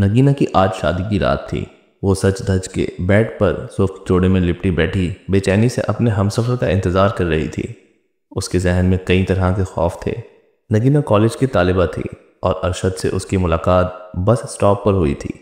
नगीना की आज शादी की रात थी। वो सच धज के बेड पर सुर्ख जोड़े में लिपटी बैठी बेचैनी से अपने हमसफर का इंतजार कर रही थी। उसके जहन में कई तरह के खौफ थे। नगीना कॉलेज की तालिबा थी और अरशद से उसकी मुलाकात बस स्टॉप पर हुई थी।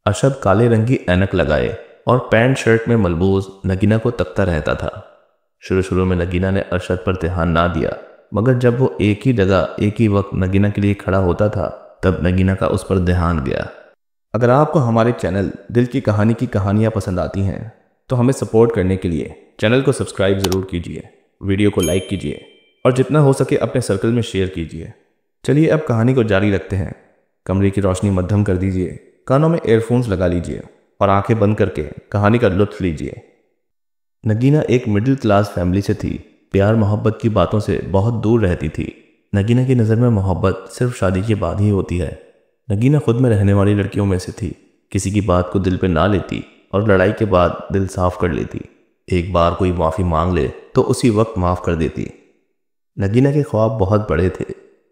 अरशद काले रंग की ऐनक लगाए और पैंट शर्ट में मलबूस नगीना को तकता रहता था। शुरू शुरू में नगीना ने अरशद पर ध्यान ना दिया, मगर जब वो एक ही जगह एक ही वक्त नगीना के लिए खड़ा होता था तब नगीना का उस पर ध्यान गया। अगर आपको हमारे चैनल दिल की कहानियाँ पसंद आती हैं तो हमें सपोर्ट करने के लिए चैनल को सब्सक्राइब ज़रूर कीजिए, वीडियो को लाइक कीजिए और जितना हो सके अपने सर्कल में शेयर कीजिए। चलिए अब कहानी को जारी रखते हैं। कमरे की रोशनी मध्यम कर दीजिए, कानों में एयरफोन्स लगा लीजिए और आंखें बंद करके कहानी का लुत्फ लीजिए। नगीना एक मिडिल क्लास फैमिली से थी। प्यार मोहब्बत की बातों से बहुत दूर रहती थी। नगीना की नज़र में मोहब्बत सिर्फ शादी के बाद ही होती है। नगीना खुद में रहने वाली लड़कियों में से थी। किसी की बात को दिल पे ना लेती और लड़ाई के बाद दिल साफ कर लेती। एक बार कोई माफ़ी मांग ले तो उसी वक्त माफ़ कर देती। नगीना के ख्वाब बहुत बड़े थे,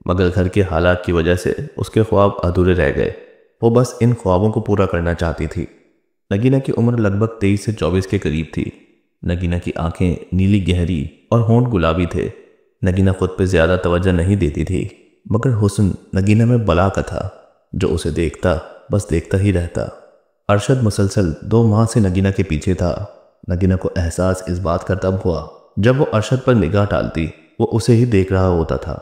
मगर घर के हालात की वजह से उसके ख्वाब अधूरे रह गए। वो बस इन ख्वाबों को पूरा करना चाहती थी। नगीना की उम्र लगभग 23 से 24 के करीब थी। नगीना की आंखें नीली गहरी और होंठ गुलाबी थे। नगीना खुद पे ज़्यादा तवज्जो नहीं देती थी, मगर हुस्न नगीना में बला का था, जो उसे देखता बस देखता ही रहता। अरशद मुसलसल 2 माह से नगीना के पीछे था। नगीना को एहसास इस बात का तब हुआ जब वो अरशद पर निगाह डालती वो उसे ही देख रहा होता था।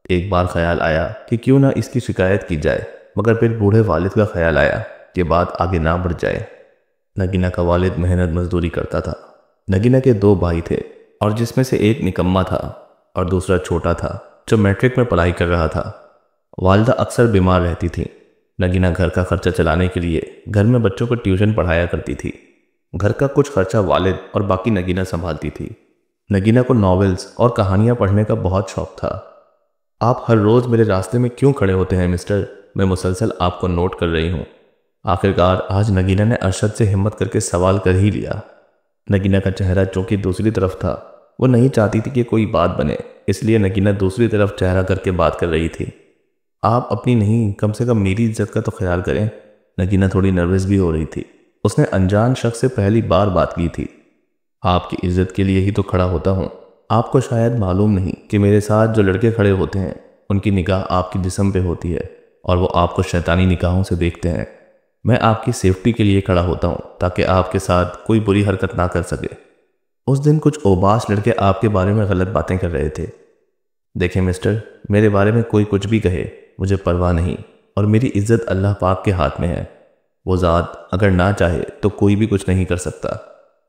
एक बार ख्याल आया कि क्यों ना इसकी शिकायत की जाए, मगर फिर बूढ़े वालिद का ख्याल आया कि बात आगे ना बढ़ जाए। नगीना का वालिद मेहनत मजदूरी करता था। नगीना के 2 भाई थे और जिसमें से एक निकम्मा था और दूसरा छोटा था जो मैट्रिक में पढ़ाई कर रहा था। वालिदा अक्सर बीमार रहती थी। नगीना घर का खर्चा चलाने के लिए घर में बच्चों को ट्यूशन पढ़ाया करती थी। घर का कुछ खर्चा वालिद और बाकी नगीना संभालती थी। नगीना को नॉवेल्स और कहानियाँ पढ़ने का बहुत शौक था। आप हर रोज़ मेरे रास्ते में क्यों खड़े होते हैं मिस्टर? मैं मुसलसल आपको नोट कर रही हूँ। आखिरकार आज नगीना ने अरशद से हिम्मत करके सवाल कर ही लिया। नगीना का चेहरा चौंकी दूसरी तरफ था। वो नहीं चाहती थी कि कोई बात बने, इसलिए नगीना दूसरी तरफ चेहरा करके बात कर रही थी। आप अपनी नहीं, कम से कम मेरी इज्जत का तो ख्याल करें। नगीना थोड़ी नर्वस भी हो रही थी। उसने अनजान शख्स से पहली बार बात की थी। आपकी इज्जत के लिए ही तो खड़ा होता हूँ। आपको शायद मालूम नहीं कि मेरे साथ जो लड़के खड़े होते हैं उनकी निगाह आपकी जिस्म पे होती है और वो आपको शैतानी निगाहों से देखते हैं। मैं आपकी सेफ्टी के लिए खड़ा होता हूँ ताकि आपके साथ कोई बुरी हरकत ना कर सके। उस दिन कुछ ओबास लड़के आपके बारे में गलत बातें कर रहे थे। देखें मिस्टर, मेरे बारे में कोई कुछ भी कहे, मुझे परवाह नहीं और मेरी इज्जत अल्लाह पाक के हाथ में है। वो ज़ात अगर ना चाहे तो कोई भी कुछ नहीं कर सकता।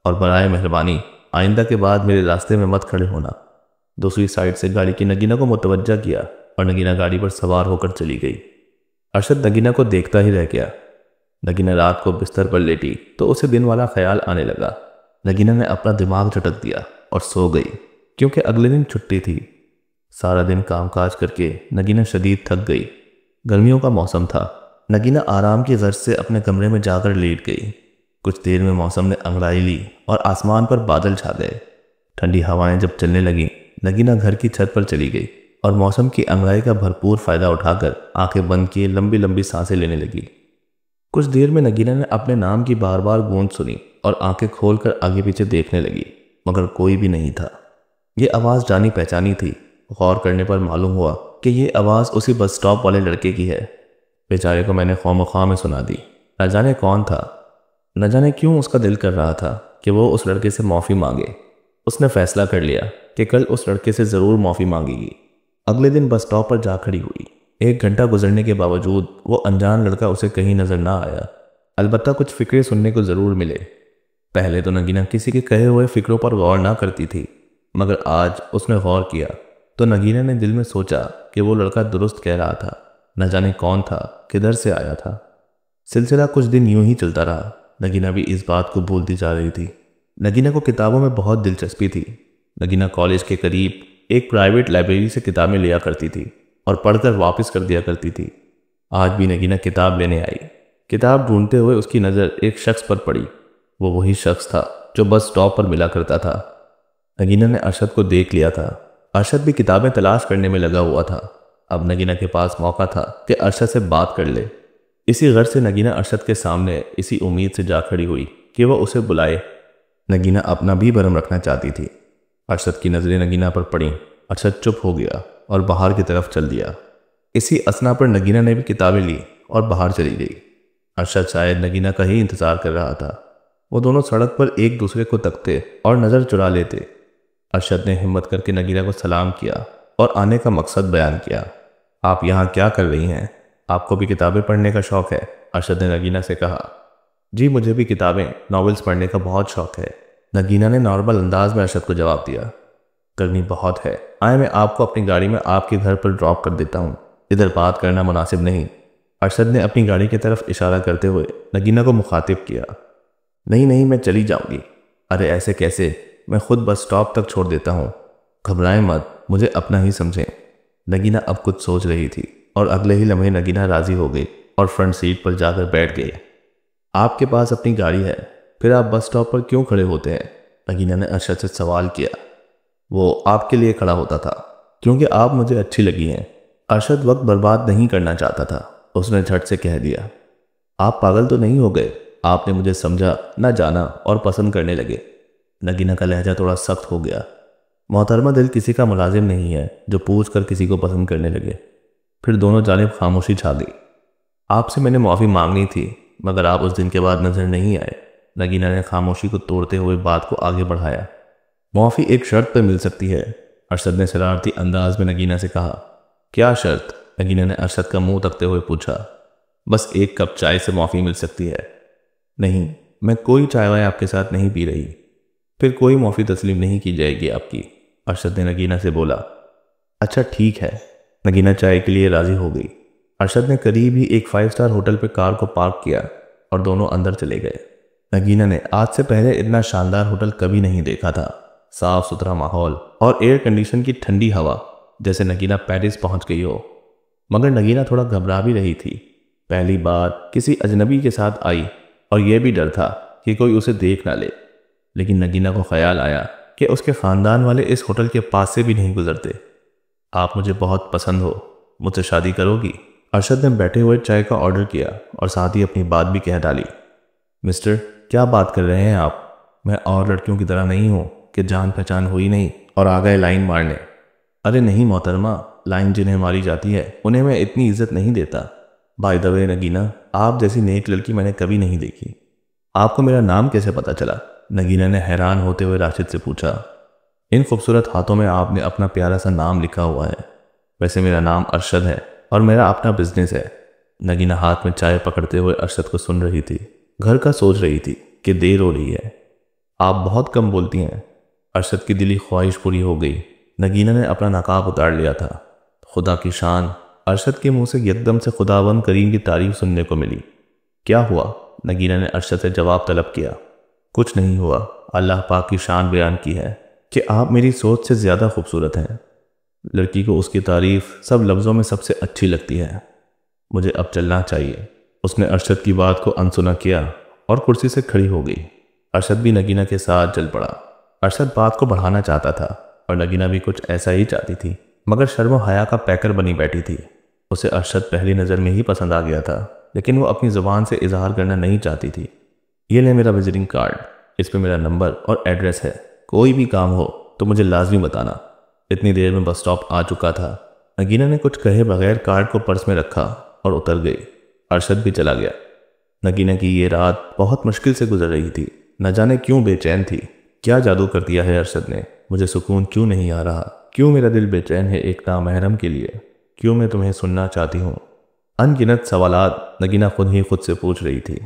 और बराए मेहरबानी आइंदा के बाद मेरे रास्ते में मत खड़े होना। दूसरी साइड से गाड़ी की नगीना को मुतवज्जा किया और नगीना गाड़ी पर सवार होकर चली गई। अरशद नगीना को देखता ही रह गया। नगीना रात को बिस्तर पर लेटी तो उसे दिन वाला ख्याल आने लगा। नगीना ने अपना दिमाग झटक दिया और सो गई, क्योंकि अगले दिन छुट्टी थी। सारा दिन कामकाज करके नगीना शदीद थक गई। गर्मियों का मौसम था। नगीना आराम की गर्ज से अपने कमरे में जाकर लेट गई। कुछ देर में मौसम ने अंगड़ाई ली और आसमान पर बादल छा गए। ठंडी हवाएं जब चलने लगी, नगीना घर की छत पर चली गई और मौसम की अंगड़ाई का भरपूर फ़ायदा उठाकर आंखें बंद किए लंबी लंबी सांसें लेने लगी। कुछ देर में नगीना ने अपने नाम की बार बार गूंज सुनी और आंखें खोलकर आगे पीछे देखने लगी, मगर कोई भी नहीं था। ये आवाज़ जानी पहचानी थी। गौर करने पर मालूम हुआ कि ये आवाज़ उसी बस स्टॉप वाले लड़के की है। बेचारे को मैंने खौम-ओ-ख़्वाह में सुना दी। न जाने कौन था, न जाने क्यों उसका दिल कर रहा था कि वो उस लड़के से माफ़ी मांगे। उसने फैसला कर लिया कि कल उस लड़के से ज़रूर माफ़ी मांगेगी। अगले दिन बस स्टॉप पर जा खड़ी हुई। 1 घंटा गुजरने के बावजूद वो अनजान लड़का उसे कहीं नज़र ना आया। अलबत्ता कुछ फ़िक्रें सुनने को ज़रूर मिले। पहले तो नगीना किसी के कहे हुए फ़िक्रों पर गौर ना करती थी, मगर आज उसने गौर किया तो नगीना ने दिल में सोचा कि वो लड़का दुरुस्त कह रहा था। न जाने कौन था, किधर से आया था। सिलसिला कुछ दिन यूं ही चलता रहा। नगीना भी इस बात को भूलती जा रही थी। नगीना को किताबों में बहुत दिलचस्पी थी। नगीना कॉलेज के करीब एक प्राइवेट लाइब्रेरी से किताबें लिया करती थी और पढ़कर वापस कर दिया करती थी। आज भी नगीना किताब लेने आई। किताब ढूंढते हुए उसकी नज़र एक शख्स पर पड़ी। वो वही शख्स था जो बस स्टॉप पर मिला करता था। नगीना ने अरशद को देख लिया था। अरशद भी किताबें तलाश करने में लगा हुआ था। अब नगीना के पास मौका था कि अरशद से बात कर ले। इसी गर्ज से नगीना अरशद के सामने इसी उम्मीद से जा खड़ी हुई कि वह उसे बुलाए। नगीना अपना भी भरम रखना चाहती थी। अरशद की नज़रें नगीना पर पड़ी। अरशद चुप हो गया और बाहर की तरफ चल दिया। इसी असना पर नगीना ने भी किताबें ली और बाहर चली गई। अरशद शायद नगीना का ही इंतज़ार कर रहा था। वो दोनों सड़क पर एक दूसरे को तकते और नज़र चुरा लेते। अरशद ने हिम्मत करके नगीना को सलाम किया और आने का मकसद बयान किया। आप यहाँ क्या कर रही हैं? आपको भी किताबें पढ़ने का शौक़ है? अरशद ने नगीना से कहा। जी, मुझे भी किताबें, नॉवेल्स पढ़ने का बहुत शौक़ है, नगीना ने नॉर्मल अंदाज में अरशद को जवाब दिया। गर्मी बहुत है, आए मैं आपको अपनी गाड़ी में आपके घर पर ड्रॉप कर देता हूँ, इधर बात करना मुनासिब नहीं। अरशद ने अपनी गाड़ी की तरफ इशारा करते हुए नगीना को मुखातिब किया। नहीं नहीं, मैं चली जाऊँगी। अरे ऐसे कैसे, मैं खुद बस स्टॉप तक छोड़ देता हूँ, घबराएं मत, मुझे अपना ही समझें। नगीना अब कुछ सोच रही थी और अगले ही लम्हे नगीना राज़ी हो गई और फ्रंट सीट पर जाकर बैठ गई। आपके पास अपनी गाड़ी है, फिर आप बस स्टॉप पर क्यों खड़े होते हैं? नगीना ने अरशद से सवाल किया। वो आपके लिए खड़ा होता था क्योंकि आप मुझे अच्छी लगी हैं। अरशद वक्त बर्बाद नहीं करना चाहता था। उसने झट से कह दिया। आप पागल तो नहीं हो गए? आपने मुझे समझा, ना जाना और पसंद करने लगे। नगीना का लहजा थोड़ा सख्त हो गया। मोहतरमा, दिल किसी का मुलाजिम नहीं है जो पूछ कर किसी को पसंद करने लगे। फिर दोनों जानिब खामोशी छा गई। आपसे मैंने माफ़ी मांगनी थी, मगर आप उस दिन के बाद नजर नहीं आए। नगीना ने खामोशी को तोड़ते हुए बात को आगे बढ़ाया। माफ़ी एक शर्त पर मिल सकती है, अरशद ने शरारती अंदाज में नगीना से कहा। क्या शर्त? नगीना ने अरशद का मुंह तकते हुए पूछा। बस एक कप चाय से माफ़ी मिल सकती है। नहीं, मैं कोई चाय वाय आपके साथ नहीं पी रही। फिर कोई माफ़ी तस्लीम नहीं की जाएगी आपकी, अरशद ने नगीना से बोला। अच्छा ठीक है। नगीना चाय के लिए राज़ी हो गई। अरशद ने करीब ही एक 5 स्टार होटल पर कार को पार्क किया और दोनों अंदर चले गए। नगीना ने आज से पहले इतना शानदार होटल कभी नहीं देखा था। साफ सुथरा माहौल और एयर कंडीशन की ठंडी हवा, जैसे नगीना पेरिस पहुंच गई हो। मगर नगीना थोड़ा घबरा भी रही थी। पहली बार किसी अजनबी के साथ आई और यह भी डर था कि कोई उसे देख ना ले। लेकिन नगीना को ख्याल आया कि उसके ख़ानदान वाले इस होटल के पास से भी नहीं गुजरते। आप मुझे बहुत पसंद हो, मुझसे शादी करोगी? अरशद ने बैठे हुए चाय का ऑर्डर किया और साथ ही अपनी बात भी कह डाली। मिस्टर, क्या बात कर रहे हैं आप? मैं और लड़कियों की तरह नहीं हूँ कि जान पहचान हुई नहीं और आ गए लाइन मारने। अरे नहीं मोहतरमा, लाइन जिन्हें मारी जाती है उन्हें मैं इतनी इज्जत नहीं देता। बाय द वे नगीना, आप जैसी नेक लड़की मैंने कभी नहीं देखी। आपको मेरा नाम कैसे पता चला? नगीना ने हैरान होते हुए राशिद से पूछा। इन खूबसूरत हाथों में आपने अपना प्यारा सा नाम लिखा हुआ है। वैसे मेरा नाम अरशद है और मेरा अपना बिजनेस है। नगीना हाथ में चाय पकड़ते हुए अरशद को सुन रही थी। घर का सोच रही थी कि देर हो रही है। आप बहुत कम बोलती हैं। अरशद की दिली ख्वाहिश पूरी हो गई। नगीना ने अपना नकाब उतार लिया था। खुदा की शान, अरशद के मुंह से एकदम से खुदावंद करीम की तारीफ सुनने को मिली। क्या हुआ? नगीना ने अरशद से जवाब तलब किया। कुछ नहीं हुआ, अल्लाह पाक की शान बयान की है कि आप मेरी सोच से ज़्यादा खूबसूरत हैं। लड़की को उसकी तारीफ सब लफ्ज़ों में सबसे अच्छी लगती है। मुझे अब चलना चाहिए। उसने अरशद की बात को अनसुना किया और कुर्सी से खड़ी हो गई। अरशद भी नगीना के साथ चल पड़ा। अरशद बात को बढ़ाना चाहता था और नगीना भी कुछ ऐसा ही चाहती थी, मगर शर्म और हया का पैकर बनी बैठी थी। उसे अरशद पहली नज़र में ही पसंद आ गया था, लेकिन वो अपनी ज़ुबान से इजहार करना नहीं चाहती थी। ये ले मेरा विजिटिंग कार्ड, इस पे मेरा नंबर और एड्रेस है। कोई भी काम हो तो मुझे लाजमी बताना। इतनी देर में बस स्टॉप आ चुका था। नगीना ने कुछ कहे बगैर कार्ड को पर्स में रखा और उतर गई। अरशद भी चला गया। नगीना की ये रात बहुत मुश्किल से गुजर रही थी। न जाने क्यों बेचैन थी। क्या जादू कर दिया है अरशद ने? मुझे सुकून क्यों नहीं आ रहा? क्यों मेरा दिल बेचैन है एक नामहरम के लिए? क्यों मैं तुम्हें सुनना चाहती हूँ? अनगिनत सवालात नगीना खुद ही खुद से पूछ रही थी।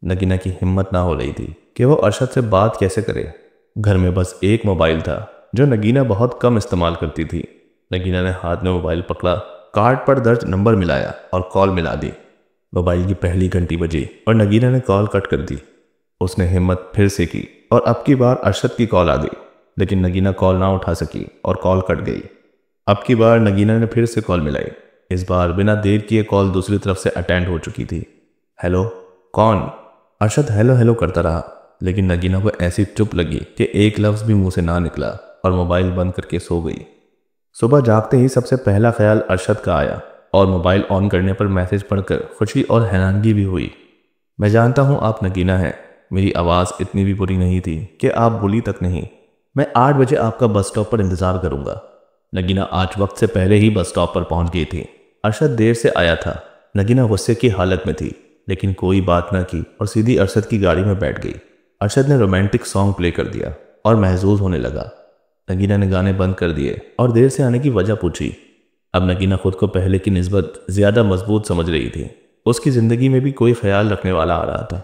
नगीना की हिम्मत ना हो रही थी कि वो अरशद से बात कैसे करे। घर में बस एक मोबाइल था जो नगीना बहुत कम इस्तेमाल करती थी। नगीना ने हाथ में मोबाइल पकड़ा, कार्ड पर दर्ज नंबर मिलाया और कॉल मिला दी। मोबाइल की पहली घंटी बजी और नगीना ने कॉल कट कर दी। उसने हिम्मत फिर से की और अब की बार अरशद की कॉल आ गई, लेकिन नगीना कॉल ना उठा सकी और कॉल कट गई। अब की बार नगीना ने फिर से कॉल मिलाई। इस बार बिना देर किए कॉल दूसरी तरफ से अटेंड हो चुकी थी। हेलो, कौन? अरशद हेलो हेलो करता रहा, लेकिन नगीना को ऐसी चुप लगी कि एक लफ्ज़ भी मुंह से ना निकला और मोबाइल बंद करके सो गई। सुबह जागते ही सबसे पहला ख्याल अरशद का आया और मोबाइल ऑन करने पर मैसेज पढ़कर खुशी और हैरानगी भी हुई। मैं जानता हूँ आप नगीना हैं। मेरी आवाज़ इतनी भी बुरी नहीं थी कि आप बोली तक नहीं। मैं 8 बजे आपका बस स्टॉप पर इंतज़ार करूँगा। नगीना आज वक्त से पहले ही बस स्टॉप पर पहुँच गई थी। अरशद देर से आया था। नगीना गुस्से की हालत में थी, लेकिन कोई बात न की और सीधी अरशद की गाड़ी में बैठ गई। अरशद ने रोमांटिक सॉन्ग प्ले कर दिया और महजूज होने लगा। नगीना ने गाने बंद कर दिए और देर से आने की वजह पूछी। अब नगीना खुद को पहले की निस्बत ज़्यादा मजबूत समझ रही थी। उसकी ज़िंदगी में भी कोई ख्याल रखने वाला आ रहा था।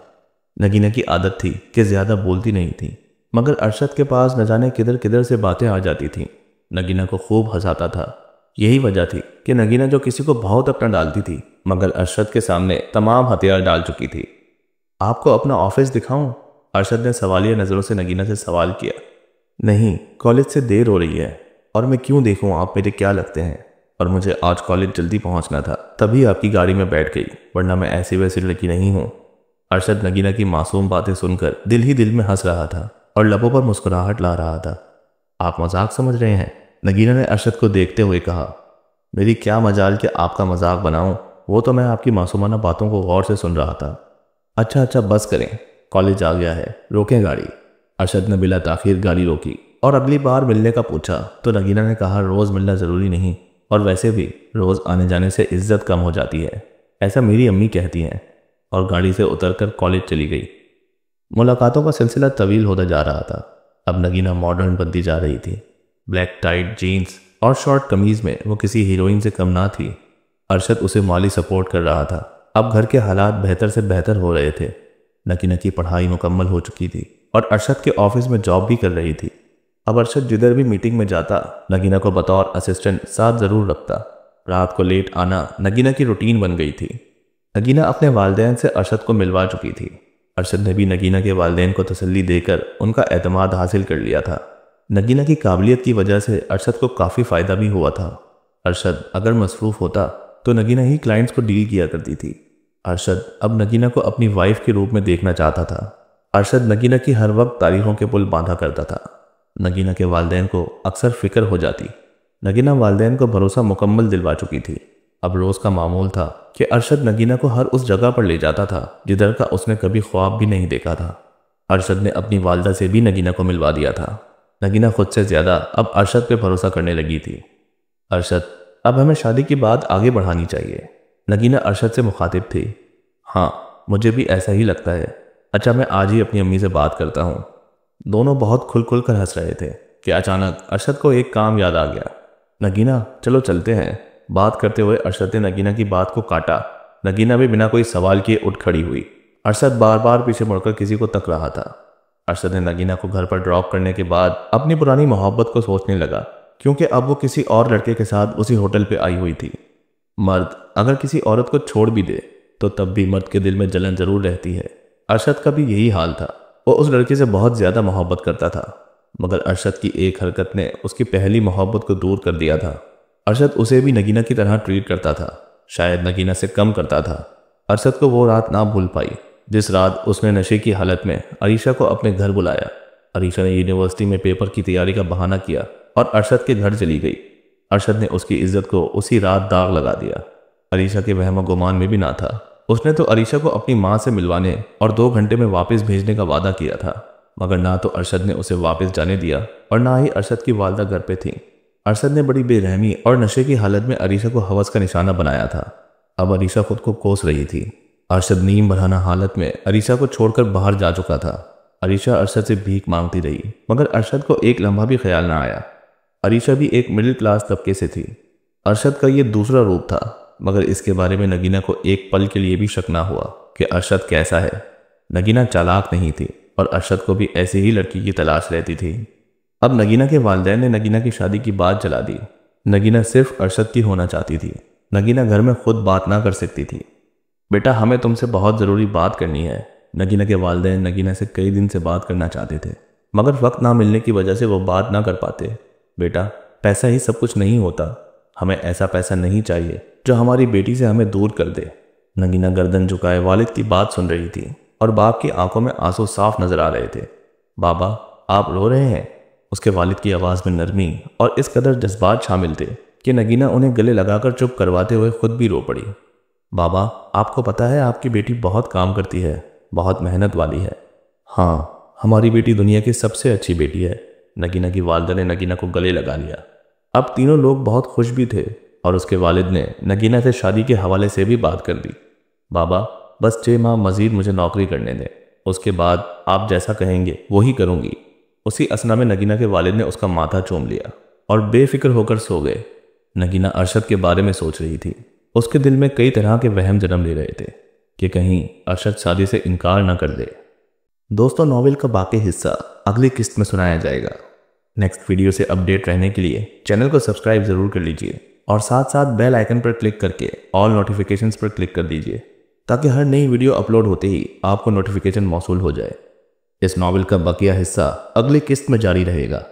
नगीना की आदत थी कि ज़्यादा बोलती नहीं थी, मगर अरशद के पास न जाने किधर किधर से बातें आ जाती थीं। नगीना को खूब हंसाता था। यही वजह थी कि नगीना जो किसी को बहुत अपना डालती थी, मगर अरशद के सामने तमाम हथियार डाल चुकी थी। आपको अपना ऑफिस दिखाऊं? अरशद ने सवालिया नज़रों से नगीना से सवाल किया। नहीं, कॉलेज से देर हो रही है और मैं क्यों देखूं आप मेरे क्या लगते हैं, और मुझे आज कॉलेज जल्दी पहुंचना था, तभी आपकी गाड़ी में बैठ गई, वरना मैं ऐसी वैसी लड़की नहीं हूं। अरशद नगीना की मासूम बातें सुनकर दिल ही दिल में हंस रहा था और लबों पर मुस्कुराहट ला रहा था। आप मजाक समझ रहे हैं? नगीना ने अरशद को देखते हुए कहा। मेरी क्या मजाल कि आपका मजाक बनाऊं, वो तो मैं आपकी मासूमाना बातों को गौर से सुन रहा था। अच्छा बस करें, कॉलेज आ गया है, रोकें गाड़ी। अरशद ने बिला ताखीर गाड़ी रोकी और अगली बार मिलने का पूछा तो नगीना ने कहा रोज़ मिलना ज़रूरी नहीं, और वैसे भी रोज़ आने जाने से इज्जत कम हो जाती है, ऐसा मेरी अम्मी कहती हैं, और गाड़ी से उतरकर कॉलेज चली गई। मुलाकातों का सिलसिला तवील होता जा रहा था। अब नगीना मॉडर्न बनती जा रही थी। ब्लैक टाइट जीन्स और शॉर्ट कमीज़ में वो किसी हीरोइन से कम ना थी। अरशद उसे माली सपोर्ट कर रहा था। अब घर के हालात बेहतर से बेहतर हो रहे थे। नगीना की पढ़ाई मुकम्मल हो चुकी थी और अरशद के ऑफिस में जॉब भी कर रही थी। अब अरशद जिधर भी मीटिंग में जाता, नगीना को बतौर असिस्टेंट साथ ज़रूर रखता। रात को लेट आना नगीना की रूटीन बन गई थी। नगीना अपने वालिदैन से अरशद को मिलवा चुकी थी। अरशद ने भी नगीना के वालिदैन को तसल्ली देकर उनका एतमाद हासिल कर लिया था। नगीना की काबिलियत की वजह से अरशद को काफ़ी फ़ायदा भी हुआ था। अरशद अगर मसरूफ़ होता तो नगीना ही क्लाइंट्स को डील किया करती थी। अरशद अब नगीना को अपनी वाइफ के रूप में देखना चाहता था। अरशद नगीना की हर वक्त तारीखों के पुल बांधा करता था। नगीना के वालिदैन को अक्सर फ़िक्र हो जाती। नगीना वालिदैन को भरोसा मुकम्मल दिलवा चुकी थी। अब रोज़ का मामूल था कि अरशद नगीना को हर उस जगह पर ले जाता था जिधर का उसने कभी ख्वाब भी नहीं देखा था। अरशद ने अपनी वालदा से भी नगीना को मिलवा दिया था। नगीना खुद से ज़्यादा अब अरशद पे भरोसा करने लगी थी। अरशद, अब हमें शादी की बात आगे बढ़ानी चाहिए। नगीना अरशद से मुखातिब थी। हाँ, मुझे भी ऐसा ही लगता है। अच्छा, मैं आज ही अपनी अम्मी से बात करता हूँ। दोनों बहुत खुल कर हंस रहे थे कि अचानक अरशद को एक काम याद आ गया। नगीना, चलो चलते हैं। बात करते हुए अरशद ने नगीना की बात को काटा। नगीना भी बिना कोई सवाल किए उठ खड़ी हुई। अरशद बार बार पीछे मुड़कर किसी को तक रहा था। अरशद ने नगीना को घर पर ड्रॉप करने के बाद अपनी पुरानी मोहब्बत को सोचने लगा, क्योंकि अब वो किसी और लड़के के साथ उसी होटल पे आई हुई थी। मर्द अगर किसी औरत को छोड़ भी दे तो तब भी मर्द के दिल में जलन जरूर रहती है। अरशद का भी यही हाल था। वो उस लड़के से बहुत ज़्यादा मोहब्बत करता था, मगर अरशद की एक हरकत ने उसकी पहली मोहब्बत को दूर कर दिया था। अरशद उसे भी नगीना की तरह ट्रीट करता था, शायद नगीना से कम करता था। अरशद को वो रात ना भूल पाई जिस रात उसने नशे की हालत में अरीशा को अपने घर बुलाया। अरीशा ने यूनिवर्सिटी में पेपर की तैयारी का बहाना किया और अरशद के घर चली गई। अरशद ने उसकी इज्जत को उसी रात दाग लगा दिया। अरीशा के वहम गुमान में भी ना था। उसने तो अरीशा को अपनी माँ से मिलवाने और 2 घंटे में वापस भेजने का वादा किया था, मगर ना तो अरशद ने उसे वापस जाने दिया और ना ही अरशद की वालदा घर पे थी। अरशद ने बड़ी बेरहमी और नशे की हालत में अरीशा को हवस का निशाना बनाया था। अब अरीशा खुद को कोस रही थी। अरशद नीम बरहाना हालत में अरीशा को छोड़कर बाहर जा चुका था। अरीशा अरशद से भीख मांगती रही, मगर अरशद को एक लम्हा भी ख्याल ना आया। अरीशा भी एक मिडिल क्लास तबके से थी। अरशद का ये दूसरा रूप था, मगर इसके बारे में नगीना को एक पल के लिए भी शक ना हुआ कि अरशद कैसा है। नगीना चालाक नहीं थी और अरशद को भी ऐसी ही लड़की की तलाश रहती थी। अब नगीना के वालिदैन ने नगीना की शादी की बात चला दी। नगीना सिर्फ अरशद की होना चाहती थी। नगीना घर में खुद बात ना कर सकती थी। बेटा, हमें तुमसे बहुत ज़रूरी बात करनी है। नगीना के वालिदैन नगीना से कई दिन से बात करना चाहते थे, मगर वक्त ना मिलने की वजह से वो बात ना कर पाते। बेटा, पैसा ही सब कुछ नहीं होता। हमें ऐसा पैसा नहीं चाहिए जो हमारी बेटी से हमें दूर कर दे। नगीना गर्दन झुकाए वालिद की बात सुन रही थी और बाप की आंखों में आंसू साफ नजर आ रहे थे। बाबा, आप रो रहे हैं? उसके वालिद की आवाज़ में नरमी और इस कदर जज्बात शामिल थे कि नगीना उन्हें गले लगाकर चुप करवाते हुए खुद भी रो पड़ी। बाबा, आपको पता है आपकी बेटी बहुत काम करती है, बहुत मेहनत वाली है। हाँ, हमारी बेटी दुनिया की सबसे अच्छी बेटी है। नगीना की वालिदा ने नगीना को गले लगा लिया। अब तीनों लोग बहुत खुश भी थे और उसके वालिद ने नगीना से शादी के हवाले से भी बात कर दी। बाबा, बस 6 माह मजीद मुझे नौकरी करने दें, उसके बाद आप जैसा कहेंगे वही करूंगी। उसी असना में नगीना के वालिद ने उसका माथा चूम लिया और बेफिक्र होकर सो गए। नगीना अरशद के बारे में सोच रही थी। उसके दिल में कई तरह के वहम जन्म ले रहे थे कि कहीं अरशद शादी से इनकार न कर दे। दोस्तों, नॉवेल का बाकी हिस्सा अगली किस्त में सुनाया जाएगा। नेक्स्ट वीडियो से अपडेट रहने के लिए चैनल को सब्सक्राइब जरूर कर लीजिए और साथ साथ बेल आइकन पर क्लिक करके ऑल नोटिफिकेशंस पर क्लिक कर दीजिए ताकि हर नई वीडियो अपलोड होते ही आपको नोटिफिकेशन मौसूल हो जाए। इस नॉवेल का बकिया हिस्सा अगली किस्त में जारी रहेगा।